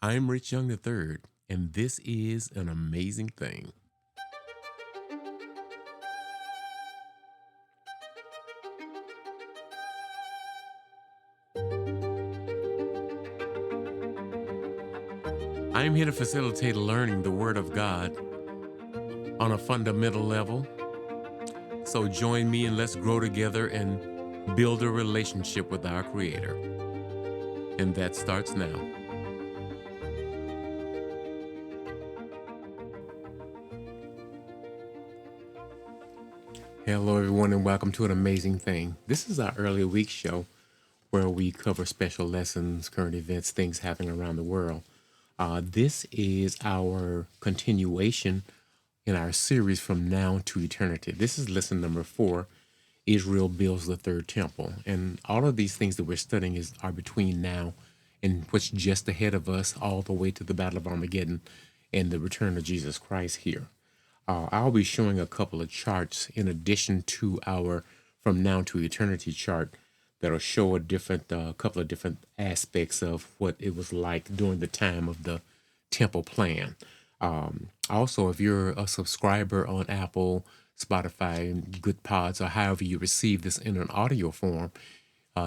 I'm Rich Young III, and this is an amazing thing. I'm here to facilitate learning the Word of God on a fundamental level. So join me and let's grow together and build a relationship with our Creator. And that starts now. Hello, everyone, and welcome to an amazing thing. This is our early week show where we cover special lessons, current events, things happening around the world. This is our continuation in our series From Now to Eternity. This is lesson number 4. Israel builds the third temple. And all of these things that we're studying are between now and what's just ahead of us, all the way to the Battle of Armageddon and the return of Jesus Christ here. I'll be showing a couple of charts in addition to our From Now to Eternity chart that'll show a couple of different aspects of what it was like during the time of the temple plan. Also, if you're a subscriber on Apple, Spotify, and Good Pods, or however you receive this in an audio form,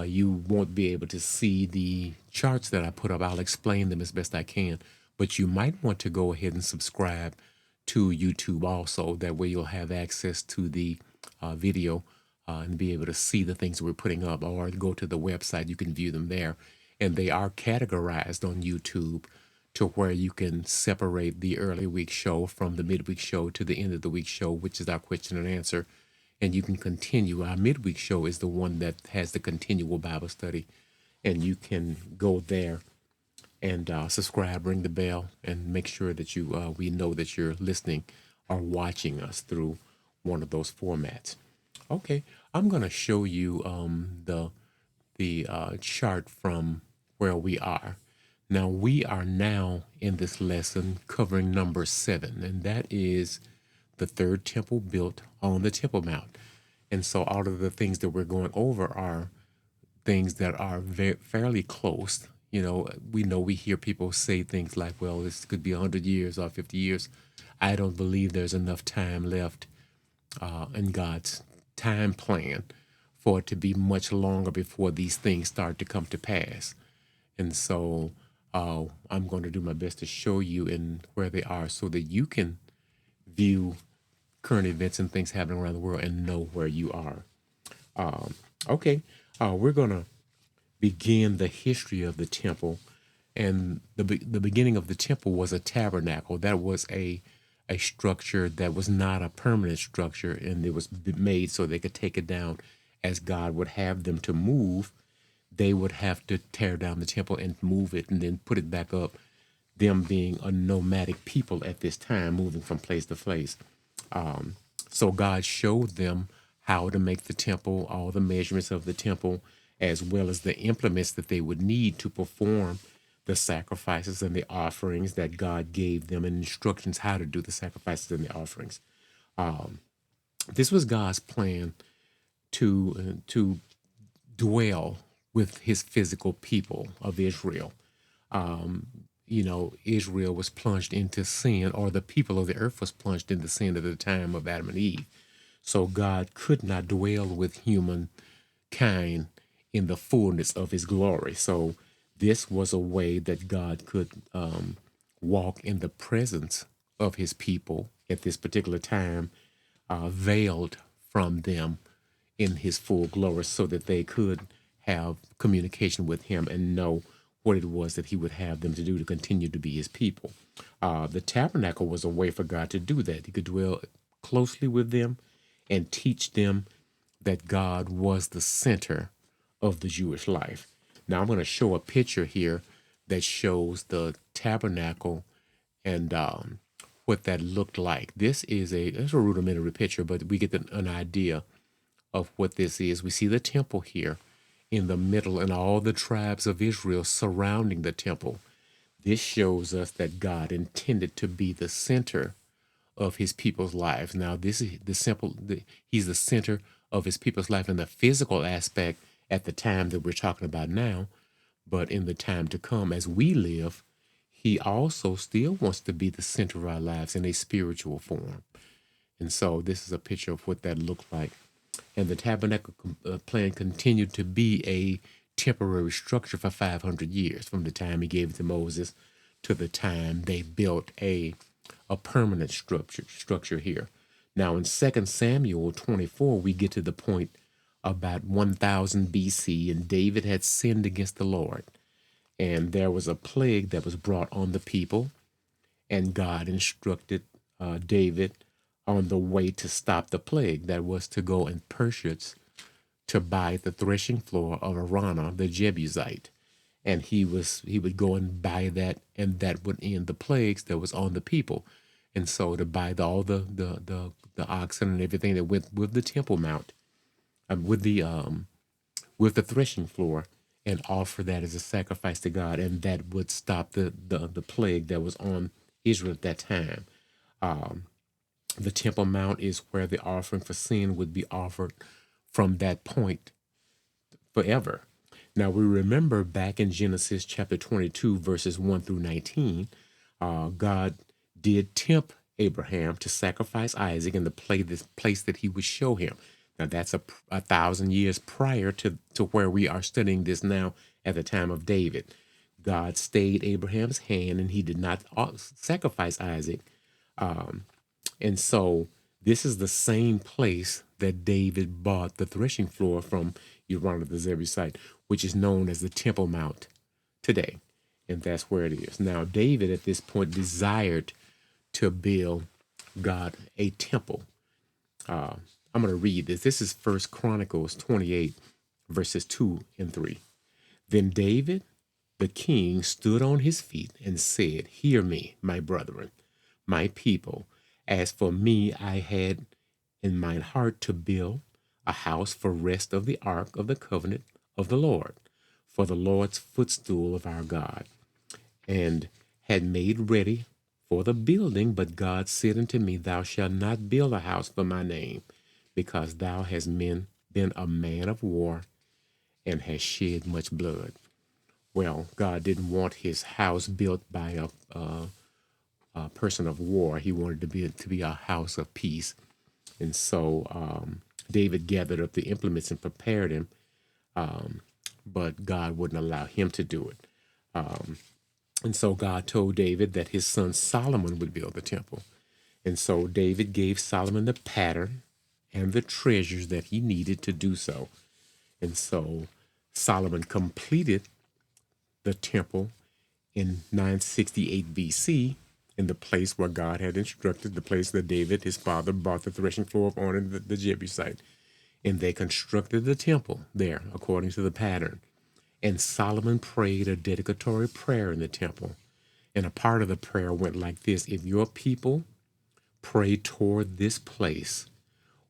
you won't be able to see the charts that I put up. I'll explain them as best I can, but you might want to go ahead and subscribe to YouTube also. That way you'll have access to the video and be able to see the things we're putting up, or go to the website. You can view them there. And they are categorized on YouTube to where you can separate the early week show from the midweek show to the end of the week show, which is our question and answer. And you can continue. Our midweek show is the one that has the continual Bible study. And you can go there and subscribe, ring the bell, and make sure that we know that you're listening or watching us through one of those formats. Okay, I'm going to show you the chart from where we are. Now, we are now in this lesson covering number 7, and that is the third temple built on the Temple Mount. And so all of the things that we're going over are things that are fairly close. We hear people say things like, well, this could be 100 years or 50 years. I don't believe there's enough time left in God's time plan for it to be much longer before these things start to come to pass. And so I'm going to do my best to show you in where they are so that you can view current events and things happening around the world and know where you are. Okay, we're going to begin the history of the temple. And the beginning of the temple was a tabernacle. That was a structure that was not a permanent structure, and it was made so they could take it down as God would have them to move. They would have to tear down the temple and move it and then put it back up, them being a nomadic people at this time, moving from place to place. So God showed them how to make the temple, all the measurements of the temple, as well as the implements that they would need to perform the sacrifices and the offerings that God gave them, and instructions how to do the sacrifices and the offerings. This was God's plan to dwell with his physical people of Israel. Israel was plunged into sin, or the people of the earth was plunged into sin at the time of Adam and Eve. So God could not dwell with humankind in the fullness of his glory. So this was a way that God could walk in the presence of his people at this particular time, veiled from them in his full glory, so that they could have communication with him and know what it was that he would have them to do to continue to be his people. The tabernacle was a way for God to do that. He could dwell closely with them and teach them that God was the center of the Jewish life. Now I'm going to show a picture here that shows the tabernacle and what that looked like. It's a rudimentary picture, but we get an idea of what this is. We see the temple here in the middle and all the tribes of Israel surrounding the temple. This shows us that God intended to be the center of his people's lives. Now, this is he's the center of his people's life in the physical aspect at the time that we're talking about now, but in the time to come as we live, he also still wants to be the center of our lives in a spiritual form. And so this is a picture of what that looked like. And the tabernacle plan continued to be a temporary structure for 500 years, from the time he gave it to Moses to the time they built a permanent structure here. Now in 2 Samuel 24, we get to the point about 1000 BC, and David had sinned against the Lord. And there was a plague that was brought on the people, and God instructed David on the way to stop the plague. That was to go and purchase, to buy the threshing floor of Arana, the Jebusite. And he would go and buy that, and that would end the plagues that was on the people. And so to buy all the oxen and everything that went with the Temple Mount, with the threshing floor, and offer that as a sacrifice to God, and that would stop the plague that was on Israel at that time. The Temple Mount is where the offering for sin would be offered from that point forever. Now we remember back in Genesis chapter 22, verses 1 through 19, God did tempt Abraham to sacrifice Isaac in the place that he would show him. Now that's a 1,000 years prior to where we are studying this now at the time of David. God stayed Abraham's hand, and he did not sacrifice Isaac. And so this is the same place that David bought the threshing floor from Uriah the Jebusite, which is known as the Temple Mount today. And that's where it is. Now, David at this point desired to build God a temple. I'm going to read this. This is 1 Chronicles 28, verses 2 and 3. Then David, the king, stood on his feet and said, "Hear me, my brethren, my people. As for me, I had in mine heart to build a house for rest of the ark of the covenant of the Lord, for the Lord's footstool of our God, and had made ready for the building. But God said unto me, Thou shalt not build a house for my name, because thou hast been a man of war, and hast shed much blood." Well, God didn't want his house built by a person of war. He wanted to be a house of peace. And so David gathered up the implements and prepared him, but God wouldn't allow him to do it. And so God told David that his son Solomon would build the temple. And so David gave Solomon the pattern and the treasures that he needed to do so. And so Solomon completed the temple in 968 BC, in the place where God had instructed, the place that David, his father, bought the threshing floor of Ornan the Jebusite. And they constructed the temple there according to the pattern. And Solomon prayed a dedicatory prayer in the temple. And a part of the prayer went like this: "If your people pray toward this place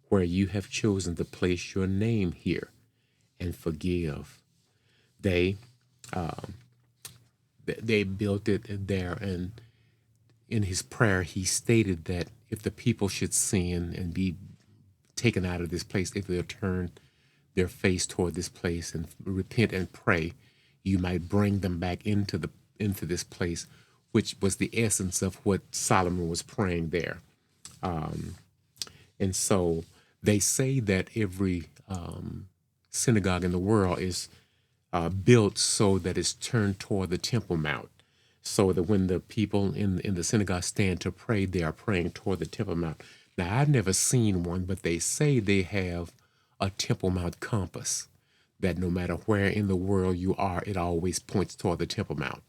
where you have chosen to place your name here, and forgive." They built it there, and in his prayer he stated that if the people should sin and be taken out of this place, if they'll turn their face toward this place and repent and pray, you might bring them back into this place, which was the essence of what Solomon was praying there. And so they say that every synagogue in the world is built so that it's turned toward the Temple Mount, so that when the people in the synagogue stand to pray, they are praying toward the Temple Mount. Now, I've never seen one, but they say they have a Temple Mount compass, that no matter where in the world you are, it always points toward the Temple Mount.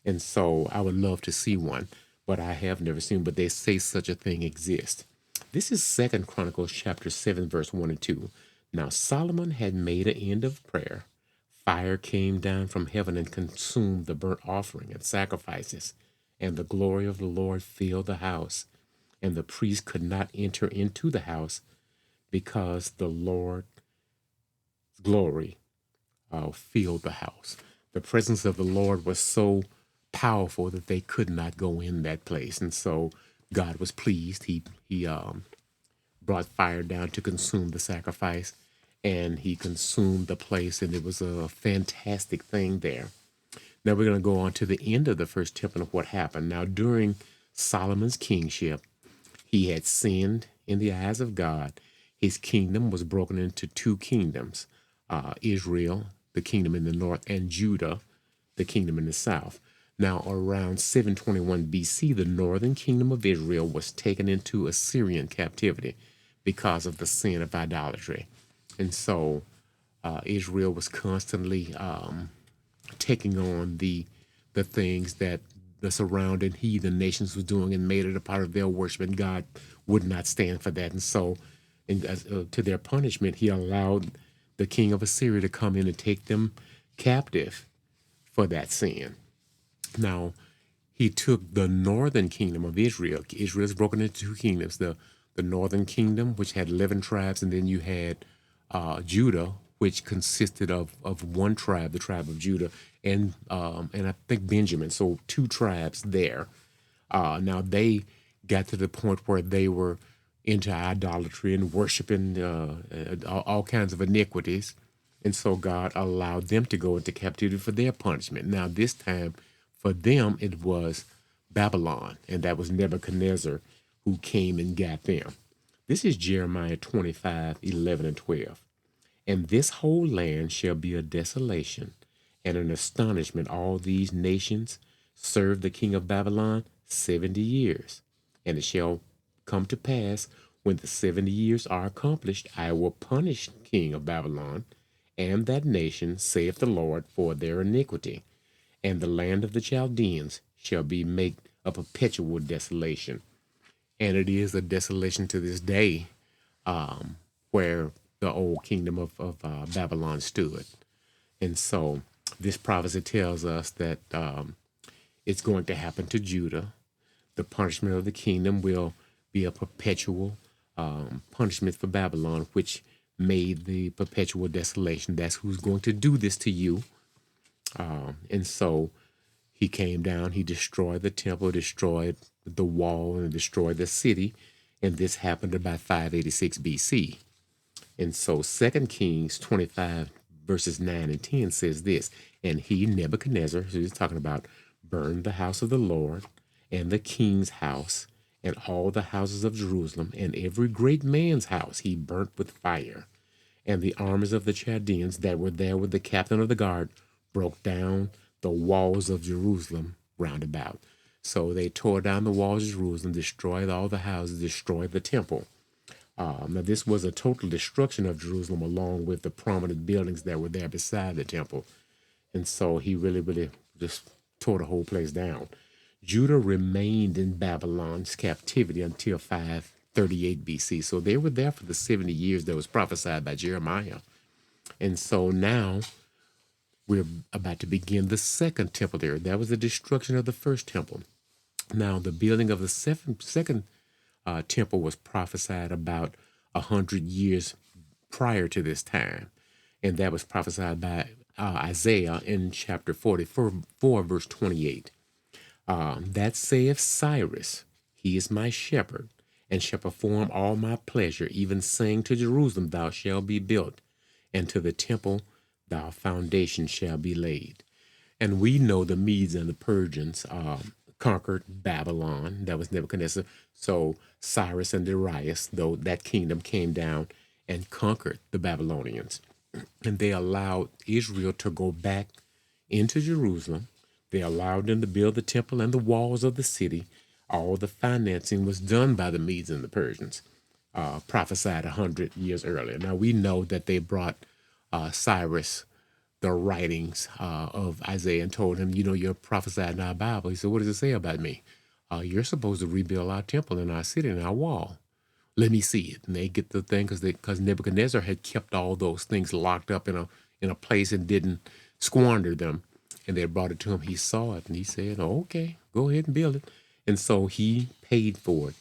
And so I would love to see one, but I have never seen, but they say such a thing exists. This is 2 Chronicles chapter 7, verse 1 and 2. Now Solomon had made an end of prayer. Fire came down from heaven and consumed the burnt offering and sacrifices, and the glory of the Lord filled the house. And the priest could not enter into the house, because the Lord's glory filled the house. The presence of the Lord was so powerful that they could not go in that place. And so God was pleased. He brought fire down to consume the sacrifice, and he consumed the place, and it was a fantastic thing there. Now we're going to go on to the end of the first temple of what happened. Now, during Solomon's kingship, he had sinned in the eyes of God. His kingdom was broken into two kingdoms, Israel, the kingdom in the north, and Judah, the kingdom in the south. Now, around 721 BC, the northern kingdom of Israel was taken into Assyrian captivity because of the sin of idolatry. And so Israel was constantly taking on the things that the surrounding heathen nations was doing and made it a part of their worship, and God would not stand for that. And so, to their punishment, he allowed the king of Assyria to come in and take them captive for that sin. Now, he took the northern kingdom of Israel. Israel is broken into two kingdoms. The northern kingdom, which had 11 tribes, and then you had Judah, which consisted of one tribe, the tribe of Judah, and I think Benjamin. So two tribes there. Now they got to the point where they were into idolatry and worshiping all kinds of iniquities. And so God allowed them to go into captivity for their punishment. Now, this time for them, it was Babylon, and that was Nebuchadnezzar who came and got them. This is Jeremiah 25:11 and 12. And this whole land shall be a desolation and an astonishment. All these nations serve the king of Babylon 70 years. And it shall come to pass, when the 70 years are accomplished, I will punish the king of Babylon and that nation, saith the Lord, for their iniquity. And the land of the Chaldeans shall be made a perpetual desolation. And it is a desolation to this day, where the old kingdom of Babylon stood. And so this prophecy tells us that it's going to happen to Judah. The punishment of the kingdom will be a perpetual punishment for Babylon, which made the perpetual desolation. That's who's going to do this to you. And so he came down, he destroyed the temple, destroyed the wall, and destroyed the city. And this happened about 586 BC. And so 2 Kings 25 verses 9 and 10 says this, and he, Nebuchadnezzar, who he's talking about, burned the house of the Lord and the king's house and all the houses of Jerusalem and every great man's house he burnt with fire. And the armies of the Chaldeans that were there with the captain of the guard broke down the walls of Jerusalem round about. So they tore down the walls of Jerusalem, destroyed all the houses, destroyed the temple. Now, this was a total destruction of Jerusalem, along with the prominent buildings that were there beside the temple. And so he really just tore the whole place down. Judah remained in Babylon's captivity until 538 BC. So they were there for the 70 years that was prophesied by Jeremiah. And so now we're about to begin the second temple there. That was the destruction of the first temple. Now, the building of the second temple was prophesied about 100 years prior to this time. And that was prophesied by Isaiah in chapter 44, verse 28. That saith Cyrus, he is my shepherd, and shall perform all my pleasure, even saying to Jerusalem, thou shalt be built, and to the temple, thy foundation shall be laid. And we know the Medes and the Persians conquered Babylon. That was Nebuchadnezzar. So Cyrus and Darius, though, that kingdom came down and conquered the Babylonians. And they allowed Israel to go back into Jerusalem. They allowed them to build the temple and the walls of the city. All the financing was done by the Medes and the Persians, prophesied 100 years earlier. Now we know that they brought Cyrus the writings of Isaiah and told him, you're prophesied in our Bible. He said, what does it say about me? You're supposed to rebuild our temple and our city and our wall. Let me see it. And they get the thing because Nebuchadnezzar had kept all those things locked up in a place and didn't squander them. And they brought it to him. He saw it and he said, oh, okay, go ahead and build it. And so he paid for it.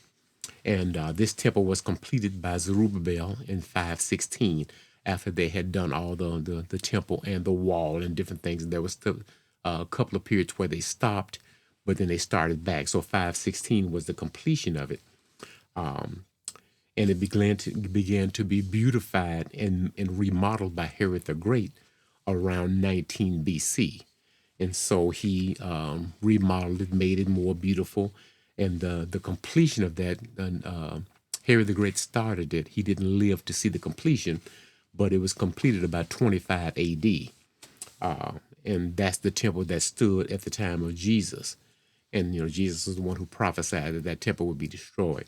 And this temple was completed by Zerubbabel in 516 after they had done all the temple and the wall and different things. And there was still a couple of periods where they stopped, but then they started back. So 516 was the completion of it. And it began to be beautified and remodeled by Herod the Great around 19 BC. And so he remodeled it, made it more beautiful. And the completion of that, Herod the Great started it. He didn't live to see the completion, but it was completed about 25 AD. And that's the temple that stood at the time of Jesus. And Jesus is the one who prophesied that that temple would be destroyed.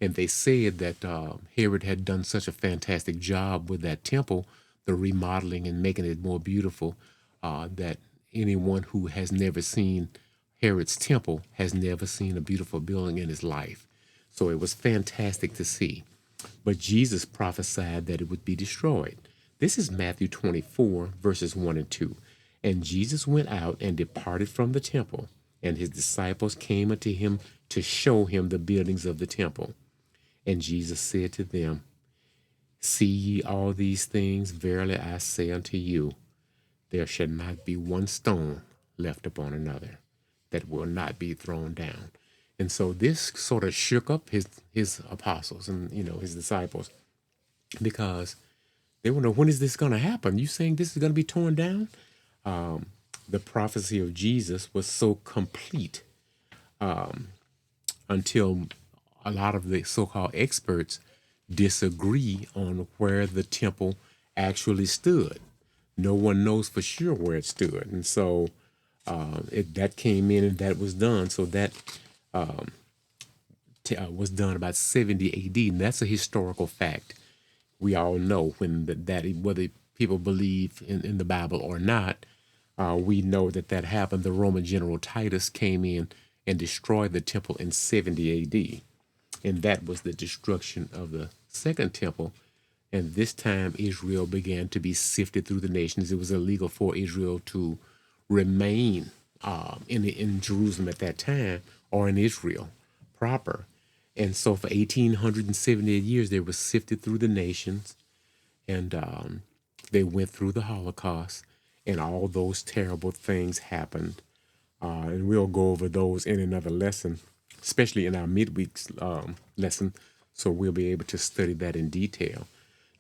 And they said that Herod had done such a fantastic job with that temple, the remodeling and making it more beautiful, that anyone who has never seen Herod's temple has never seen a beautiful building in his life. So it was fantastic to see. But Jesus prophesied that it would be destroyed. This is Matthew 24, verses 1 and 2. And Jesus went out and departed from the temple, and his disciples came unto him to show him the buildings of the temple. And Jesus said to them, See ye all these things? Verily I say unto you, there shall not be one stone left upon another that will not be thrown down. And so this sort of shook up his apostles and his disciples, because they wonder, when is this going to happen? You saying this is going to be torn down? The prophecy of Jesus was so complete until a lot of the so-called experts disagree on where the temple actually stood. No one knows for sure where it stood, and so that came in and that was done. So that was done about 70 AD, and that's a historical fact. We all know when that whether people believe in the Bible or not, we know that happened. The Roman general Titus came in and destroyed the temple in 70 AD. And that was the destruction of the second temple. And this time Israel began to be sifted through the nations. It was illegal for Israel to remain in Jerusalem at that time, or in Israel proper. And so for 1878 years, they were sifted through the nations, and they went through the Holocaust, and all those terrible things happened. And we'll go over those in another lesson, especially in our midweek lesson, so we'll be able to study that in detail.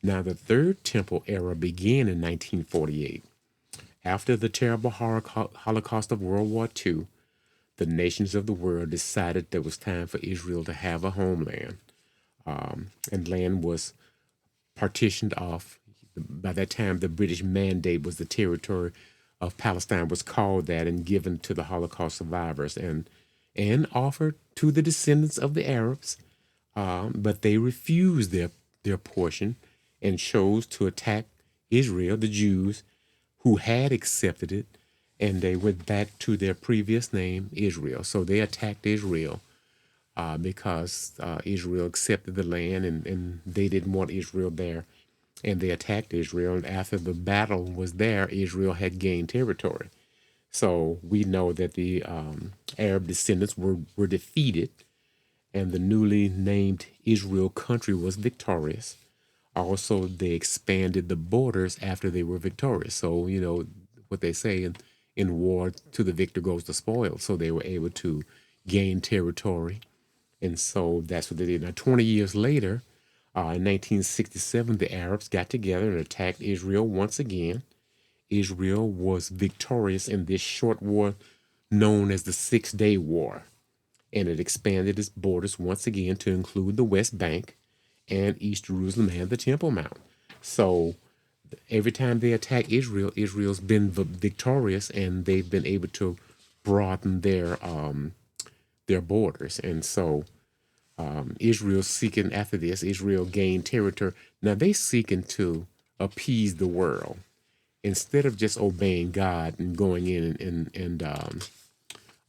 Now, the Third Temple era began in 1948. After the terrible Holocaust of World War II, the nations of the world decided that it was time for Israel to have a homeland, and land was partitioned off. By that time, the British Mandate was the territory of Palestine was called that, and given to the Holocaust survivors, and offered to the descendants of the Arabs, but they refused their portion and chose to attack Israel, the Jews, who had accepted it, and they went back to their previous name, Israel. So they attacked Israel because Israel accepted the land, and they didn't want Israel there. And they attacked Israel. And after the battle was there, Israel had gained territory. So we know that the Arab descendants were defeated, and the newly named Israel country was victorious. Also, they expanded the borders after they were victorious. So, what they say in war, to the victor goes the spoil. So they were able to gain territory. And so that's what they did. Now, 20 years later, in 1967, the Arabs got together and attacked Israel once again. Israel was victorious in this short war known as the Six-Day War. And it expanded its borders once again to include the West Bank and East Jerusalem and the Temple Mount. So every time they attack Israel, Israel's been victorious, and they've been able to broaden their borders. And so Israel's seeking after this. Israel gained territory. Now they seeking to appease the world instead of just obeying God and going in and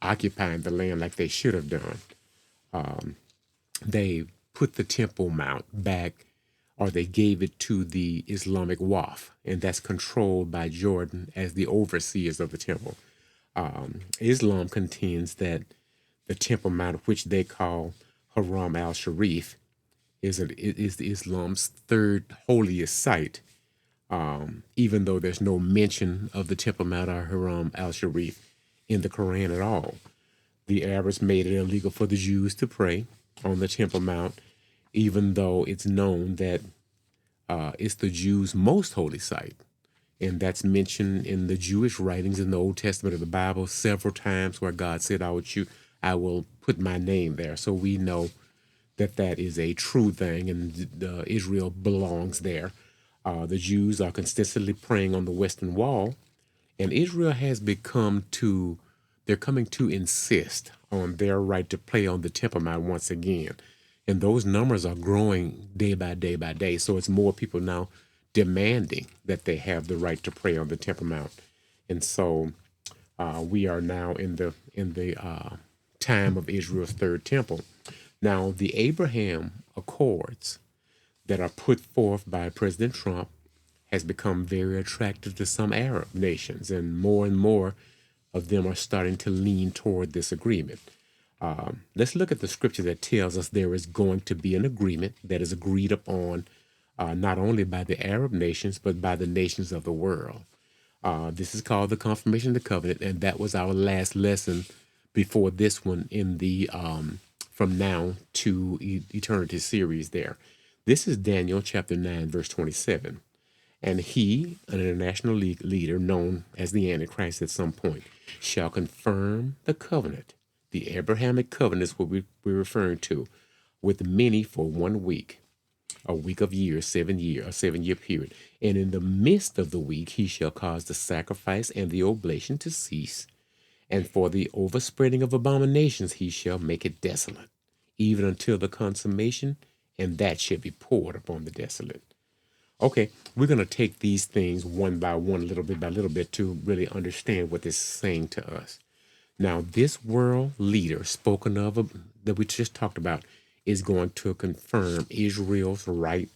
occupying the land like they should have done. They put the Temple Mount back, or they gave it to the Islamic Waqf, and that's controlled by Jordan as the overseers of the temple. Islam contends that the Temple Mount, which they call Haram al-Sharif, is Islam's third holiest site, even though there's no mention of the Temple Mount or Haram al-Sharif in the Quran at all. The Arabs made it illegal for the Jews to pray on the Temple Mount, even though it's known that it's the Jews' most holy site. And that's mentioned in the Jewish writings in the Old Testament of the Bible several times, where God said, I will put my name there. So we know that that is a true thing, and Israel belongs there. The Jews are consistently praying on the Western Wall, and Israel has they're coming to insist on their right to play on the Temple Mount once again. And those numbers are growing day by day by day. So it's more people now demanding that they have the right to pray on the Temple Mount. And so we are now in the time of Israel's third temple. Now, the Abraham Accords that are put forth by President Trump has become very attractive to some Arab nations, and more of them are starting to lean toward this agreement. Let's look at the scripture that tells us there is going to be an agreement that is agreed upon not only by the Arab nations, but by the nations of the world. This is called the confirmation of the covenant, and that was our last lesson before this one in the From Now to Eternity series there. This is Daniel chapter 9, verse 27. And he, an international leader known as the Antichrist at some point, shall confirm the covenant. The Abrahamic covenant is what we're referring to, with many for 1 week, a week of years, 7 year, a 7 year period. And in the midst of the week, he shall cause the sacrifice and the oblation to cease. And for the overspreading of abominations, he shall make it desolate, even until the consummation, and that shall be poured upon the desolate. Okay, we're going to take these things one by one, little bit by little bit, to really understand what this is saying to us. Now, this world leader spoken of that we just talked about is going to confirm Israel's right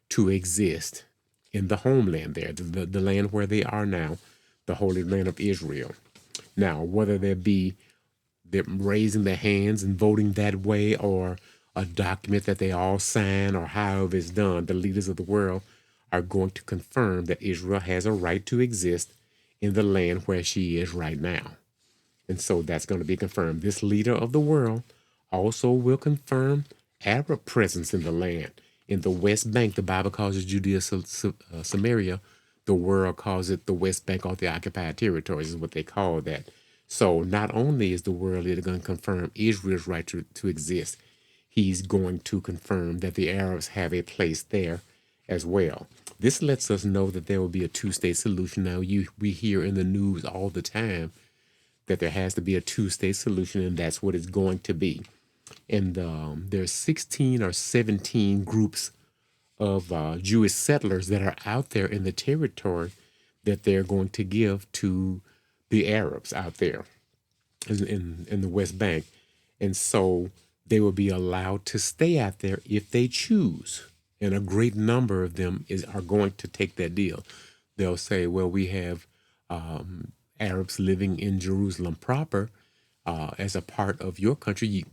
to exist in the homeland there, the land where they are now, the Holy Land of Israel. Now, whether there be them raising their hands and voting that way, or a document that they all sign, or however it's done, the leaders of the world are going to confirm that Israel has a right to exist in the land where she is right now. And so that's going to be confirmed. This leader of the world also will confirm Arab presence in the land. In the West Bank, the Bible calls it Judea, Samaria. The world calls it the West Bank, or the occupied territories is what they call that. So not only is the world leader going to confirm Israel's right to exist, he's going to confirm that the Arabs have a place there as well. This lets us know that there will be a two-state solution. Now, we hear in the news all the time that there has to be a two-state solution, and that's what it's going to be. And there's 16 or 17 groups of Jewish settlers that are out there in the territory that they're going to give to the Arabs out there in the West Bank. And so they will be allowed to stay out there if they choose. And a great number of them are going to take that deal. They'll say, well, we have Arabs living in Jerusalem proper as a part of your country.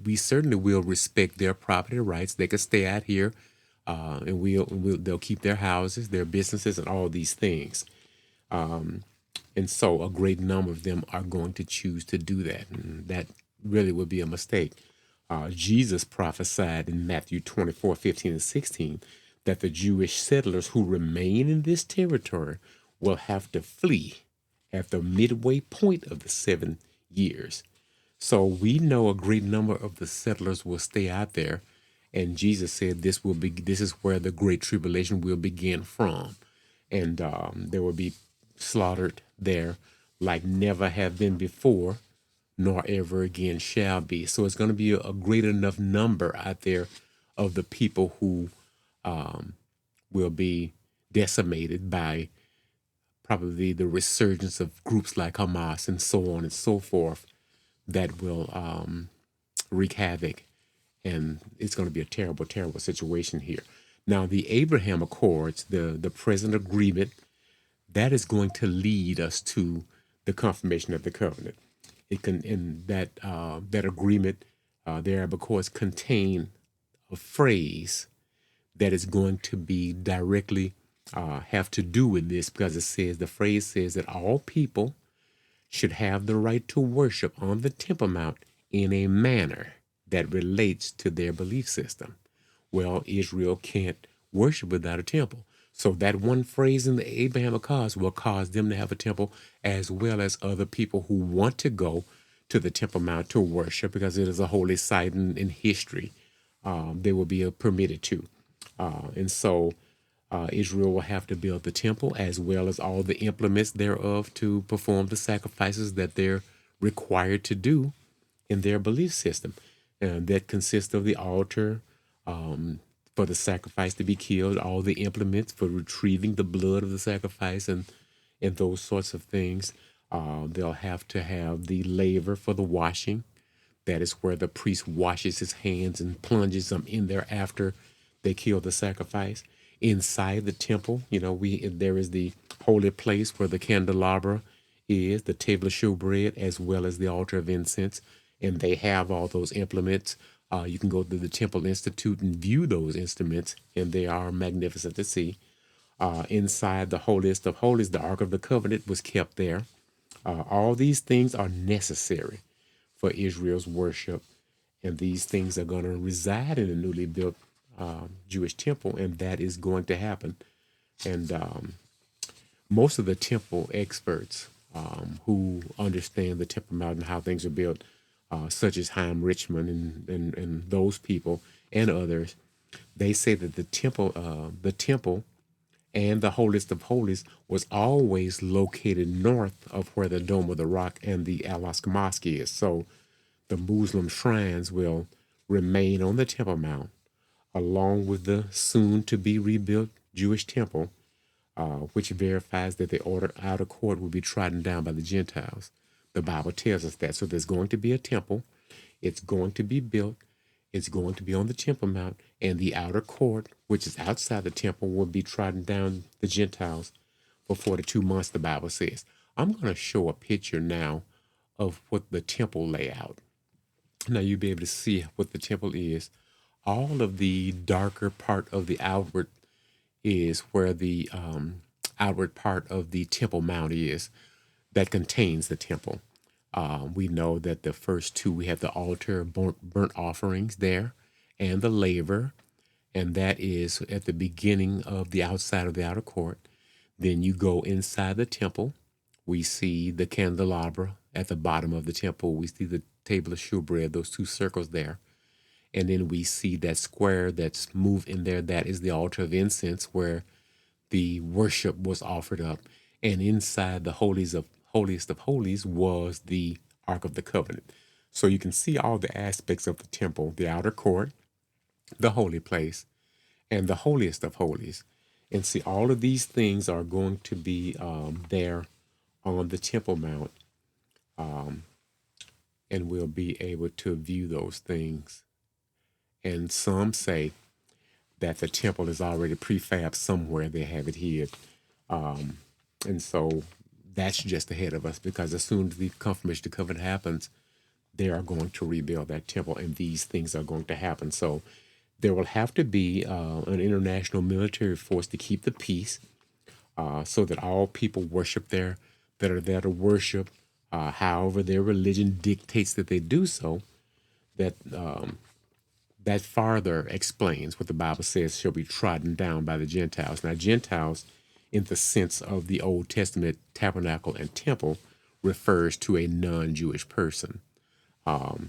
We certainly will respect their property rights. They can stay out here, and they'll keep their houses, their businesses, and all these things. And so a great number of them are going to choose to do that. And that really would be a mistake. Jesus prophesied in Matthew 24, 15, and 16 that the Jewish settlers who remain in this territory will have to flee at the midway point of the 7 years. So we know a great number of the settlers will stay out there. And Jesus said this is where the great tribulation will begin from. And there will be slaughtered there like never have been before, nor ever again shall be. So it's going to be a great enough number out there of the people who will be decimated by probably the resurgence of groups like Hamas and so on and so forth that will wreak havoc. And it's going to be a terrible, terrible situation here. Now, the Abraham Accords, the present agreement, that is going to lead us to the confirmation of the covenant. It can, in that agreement, the Arab Accords contain a phrase that is going to be directly have to do with this, because the phrase says that all people should have the right to worship on the Temple Mount in a manner that relates to their belief system. Well, Israel can't worship without a temple. So that one phrase in the Abrahamic cause will cause them to have a temple, as well as other people who want to go to the Temple Mount to worship, because it is a holy site in history. They will be permitted to. And so Israel will have to build the temple as well as all the implements thereof to perform the sacrifices that they're required to do in their belief system. And that consists of the altar, for the sacrifice to be killed, all the implements for retrieving the blood of the sacrifice, and those sorts of things. They'll have to have the laver for the washing. That is where the priest washes his hands and plunges them in there after they kill the sacrifice. Inside the temple, there is the holy place where the candelabra is, the table of showbread, as well as the altar of incense, and they have all those implements. You can go to the Temple Institute and view those instruments, and they are magnificent to see. Inside the holiest of holies, the Ark of the Covenant was kept there. All these things are necessary for Israel's worship, and these things are going to reside in a newly built Jewish temple, and that is going to happen. And most of the temple experts who understand the Temple Mount and how things are built, such as Chaim Richmond and those people and others, they say that the temple and the holiest of holies was always located north of where the Dome of the Rock and the Al-Aqsa Mosque is. So the Muslim shrines will remain on the Temple Mount, along with the soon to be rebuilt Jewish temple, which verifies that the outer court will be trodden down by the Gentiles. The Bible tells us that. So there's going to be a temple. It's going to be built. It's going to be on the Temple Mount, and the outer court, which is outside the temple, will be trodden down the Gentiles for 42 months, the Bible says. I'm going to show a picture now of what the temple layout. Now you'll be able to see what the temple is. All of the darker part of the outward is where the outward part of the Temple Mount is, that contains the temple. We know that the first two, we have the altar, burnt offerings there, and the laver, and that is at the beginning of the outside of the outer court. Then you go inside the temple. We see the candelabra at the bottom of the temple. We see the table of showbread, those two circles there. And then we see that square that's moved in there. That is the altar of incense where the worship was offered up. And inside the holiest of holies was the Ark of the Covenant. So you can see all the aspects of the temple, the outer court, the holy place, and the holiest of holies. And see, all of these things are going to be there on the Temple Mount, and we'll be able to view those things. And some say that the temple is already prefab somewhere. They have it here. And so that's just ahead of us, because as soon as the confirmation of the covenant happens, they are going to rebuild that temple, and these things are going to happen. So there will have to be an international military force to keep the peace, so that all people worship there that are there to worship, however their religion dictates that they do so. That farther explains what the Bible says shall be trodden down by the Gentiles. Now, Gentiles, in the sense of the Old Testament tabernacle and temple, refers to a non-Jewish person.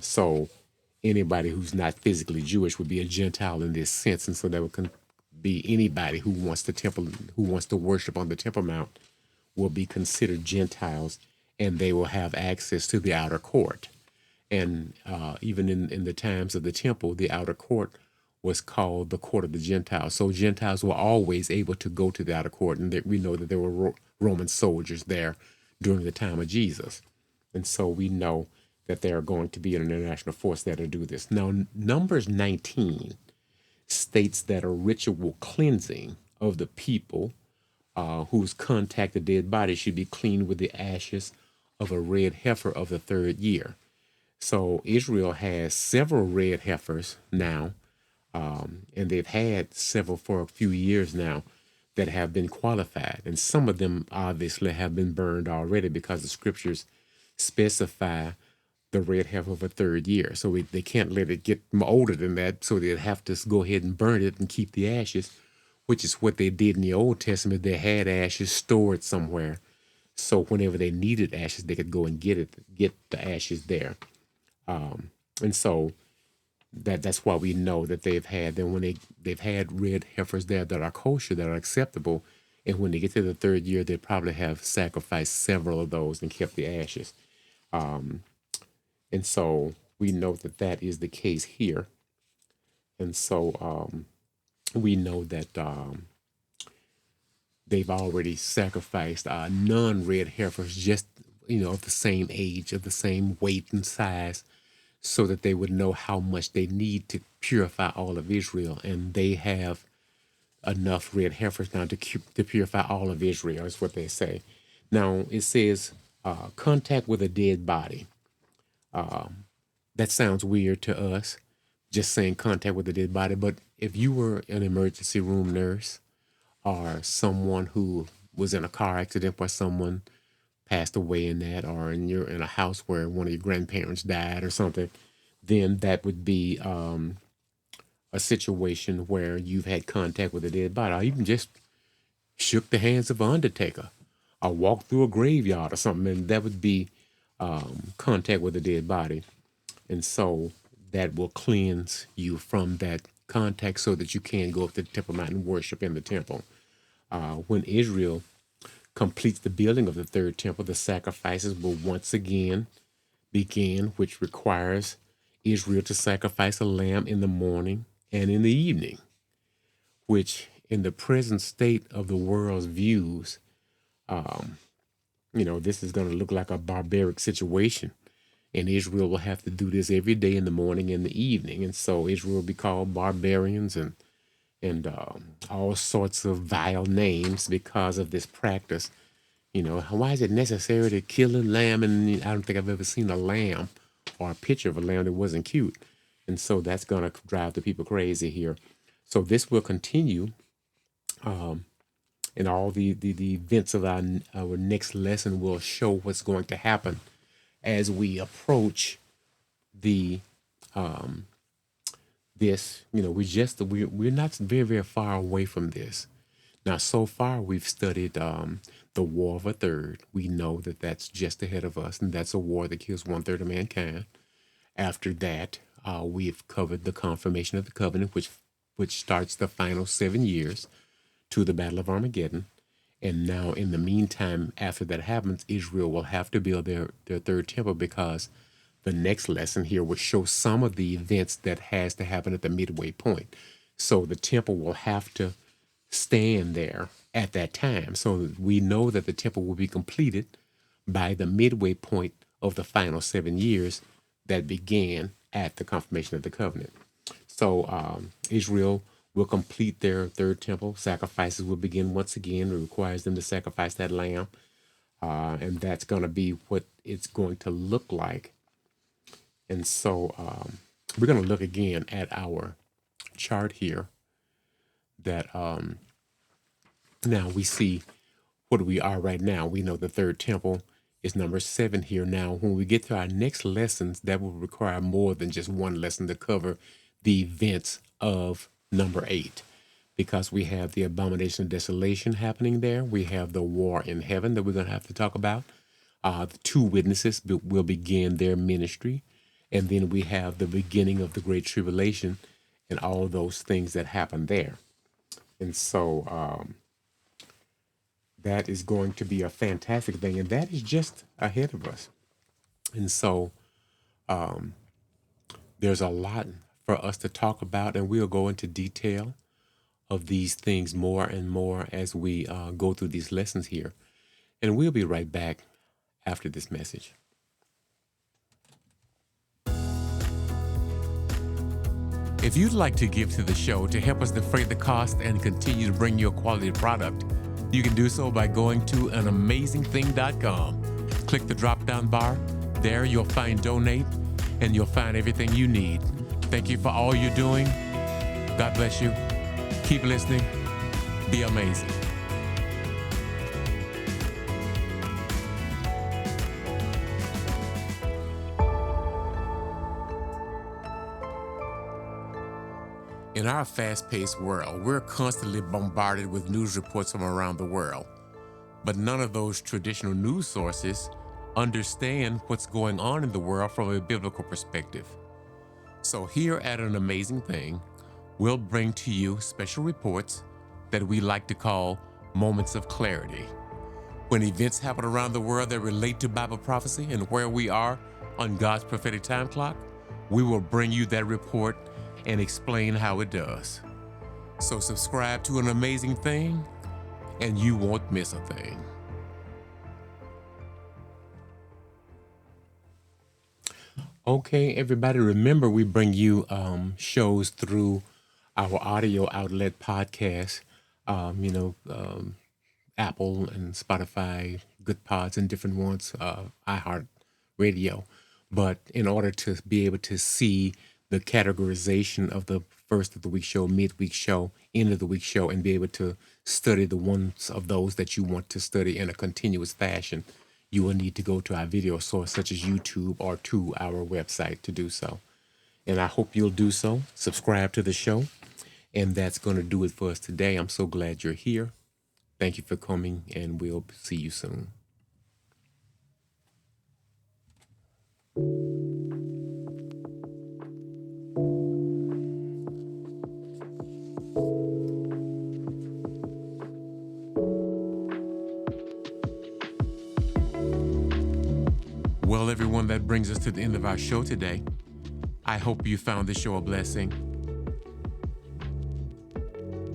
So anybody who's not physically Jewish would be a Gentile in this sense, and so that would be anybody who wants to worship on the Temple Mount will be considered Gentiles, and they will have access to the outer court. And even in the times of the temple, the outer court was called the court of the Gentiles. So Gentiles were always able to go to the outer court, and we know that there were Roman soldiers there during the time of Jesus. And so we know that there are going to be an international force there to do this. Now, Numbers 19 states that a ritual cleansing of the people whose contact the dead body should be cleaned with the ashes of a red heifer of the third year. So Israel has several red heifers now, and they've had several for a few years now that have been qualified. And some of them obviously have been burned already, because the scriptures specify the red heifer of a third year. So they can't let it get older than that, so they'd have to go ahead and burn it and keep the ashes, which is what they did in the Old Testament. They had ashes stored somewhere. So whenever they needed ashes, they could go and get the ashes there. And so that's why we know that they've had then when they've had red heifers there that are kosher, that are acceptable. And when they get to the third year, they probably have sacrificed several of those and kept the ashes. And so we know that that is the case here. And so we know that they've already sacrificed non-red heifers, just of the same age, of the same weight and size, so that they would know how much they need to purify all of Israel. And they have enough red heifers now to purify all of Israel, is what they say. Now it says contact with a dead body. That sounds weird to us, just saying contact with a dead body. But if you were an emergency room nurse or someone who was in a car accident where someone passed away in that, or you're in a house where one of your grandparents died or something, then that would be a situation where you've had contact with a dead body, or even just shook the hands of an undertaker, or walked through a graveyard or something, and that would be contact with a dead body. And so that will cleanse you from that contact so that you can go up to the Temple Mount and worship in the temple. When Israel completes the building of the third temple, the sacrifices will once again begin, which requires Israel to sacrifice a lamb in the morning and in the evening, which in the present state of the world's views, this is going to look like a barbaric situation. And Israel will have to do this every day in the morning and the evening. And so Israel will be called barbarians and all sorts of vile names because of this practice. Why is it necessary to kill a lamb? And I don't think I've ever seen a lamb or a picture of a lamb that wasn't cute. And so that's going to drive the people crazy here. So this will continue. And all the events of our next lesson will show what's going to happen as we approach the this. We're not very, very far away from this. Now, so far, we've studied the War of a Third. We know that that's just ahead of us, and that's a war that kills 1/3 of mankind. After that, we've covered the confirmation of the covenant, which starts the final 7 years to the Battle of Armageddon. And now, in the meantime, after that happens, Israel will have to build their third temple, because the next lesson here will show some of the events that has to happen at the midway point. So the temple will have to stand there at that time. So we know that the temple will be completed by the midway point of the final 7 years that began at the confirmation of the covenant. So Israel will complete their third temple. Sacrifices will begin once again. It requires them to sacrifice that lamb. And that's going to be what it's going to look like. And so we're going to look again at our chart here that now we see what we are right now. We know the third temple is number 7 here. Now, when we get to our next lessons, that will require more than just one lesson to cover the events of number 8, because we have the abomination of desolation happening there. We have the war in heaven that we're going to have to talk about. The 2 witnesses will begin their ministry. And then we have the beginning of the Great Tribulation and all those things that happen there. And so that is going to be a fantastic thing. And that is just ahead of us. And so there's a lot for us to talk about, and we'll go into detail of these things more and more as we go through these lessons here. And we'll be right back after this message. If you'd like to give to the show to help us defray the cost and continue to bring you a quality product, you can do so by going to anamazingthing.com. Click the drop-down bar. There you'll find donate, and you'll find everything you need. Thank you for all you're doing. God bless you. Keep listening. Be amazing. In our fast-paced world, we're constantly bombarded with news reports from around the world, but none of those traditional news sources understand what's going on in the world from a biblical perspective. So here at An Amazing Thing, we'll bring to you special reports that we like to call moments of clarity. When events happen around the world that relate to Bible prophecy and where we are on God's prophetic time clock, we will bring you that report and explain how it does. So subscribe to An Amazing Thing and you won't miss a thing. Okay, everybody, remember we bring you shows through our audio outlet podcast, Apple and Spotify, Good Pods, and different ones, iHeart Radio. But in order to be able to see the categorization of the first of the week show, midweek show, end of the week show, and be able to study the ones of those that you want to study in a continuous fashion, you will need to go to our video source, such as YouTube, or to our website to do so. And I hope you'll do so. Subscribe to the show. And that's going to do it for us today. I'm so glad you're here. Thank you for coming, and we'll see you soon. Well, everyone, that brings us to the end of our show today. I hope you found this show a blessing.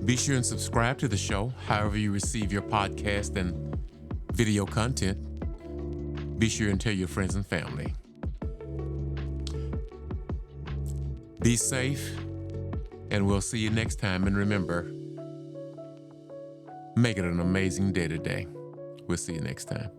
Be sure and subscribe to the show, however you receive your podcast and video content. Be sure and tell your friends and family. Be safe, and we'll see you next time. And remember, make it an amazing day today. We'll see you next time.